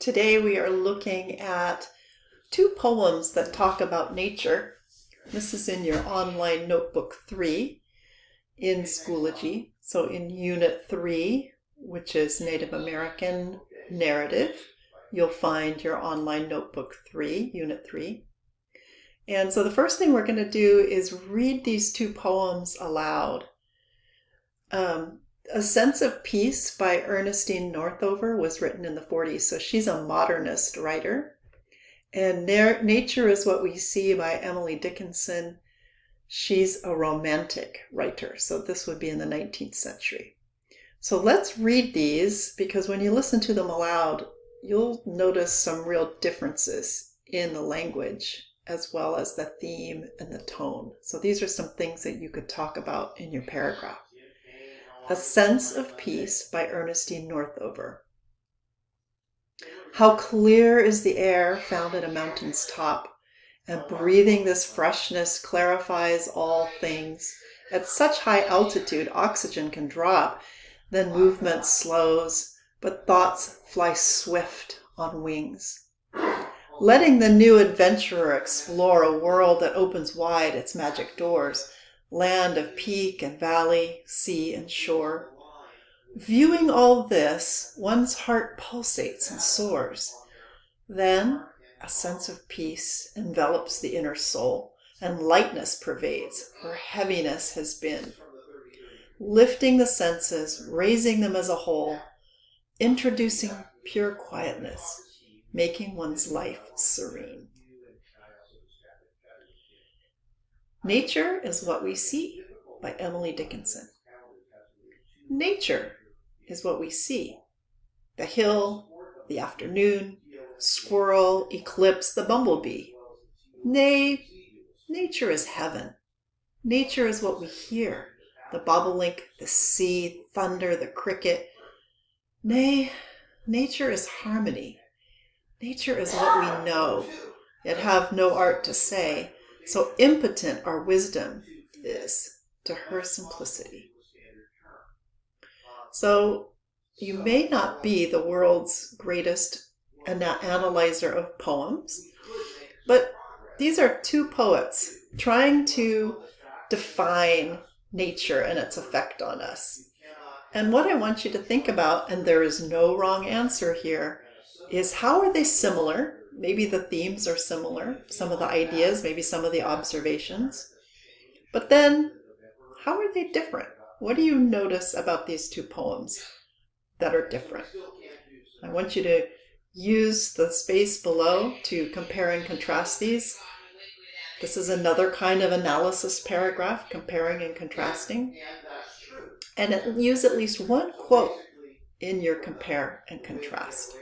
Today we are looking at two poems that talk about nature. This is in your online notebook 3 in Schoology. So in Unit 3, which is Native American Narrative, you'll find your online notebook 3, Unit 3. And so the first thing we're going to do is read these two poems aloud. A Sense of Peace by Ernestine Northover was written in the 40s, so she's a modernist writer. And Nature is What We See by Emily Dickinson. She's a romantic writer, so this would be in the 19th century. So let's read these, because when you listen to them aloud, you'll notice some real differences in the language, as well as the theme and the tone. So these are some things that you could talk about in your paragraph. A Sense of Peace by Ernestine Northover. How clear is the air found at a mountain's top, and breathing this freshness clarifies all things. At such high altitude, oxygen can drop, then movement slows, but thoughts fly swift on wings. Letting the new adventurer explore a world that opens wide its magic doors, land of peak and valley, sea and shore. Viewing all this, one's heart pulsates and soars. Then a sense of peace envelops the inner soul, and lightness pervades where heaviness has been. Lifting the senses, raising them as a whole, introducing pure quietness, making one's life serene. Nature is What We See by Emily Dickinson. Nature is what we see. The hill, the afternoon, squirrel, eclipse, the bumblebee. Nay, nature is heaven. Nature is what we hear. The bobolink, the sea, thunder, the cricket. Nay, nature is harmony. Nature is what we know, yet have no art to say. So impotent our wisdom is to her simplicity. So you may not be the world's greatest analyzer of poems, but these are two poets trying to define nature and its effect on us. And what I want you to think about, and there is no wrong answer here, is how are they similar? Maybe the themes are similar, some of the ideas, maybe some of the observations. But then, how are they different? What do you notice about these two poems that are different? I want you to use the space below to compare and contrast these. This is another kind of analysis paragraph, comparing and contrasting. And use at least one quote in your compare and contrast.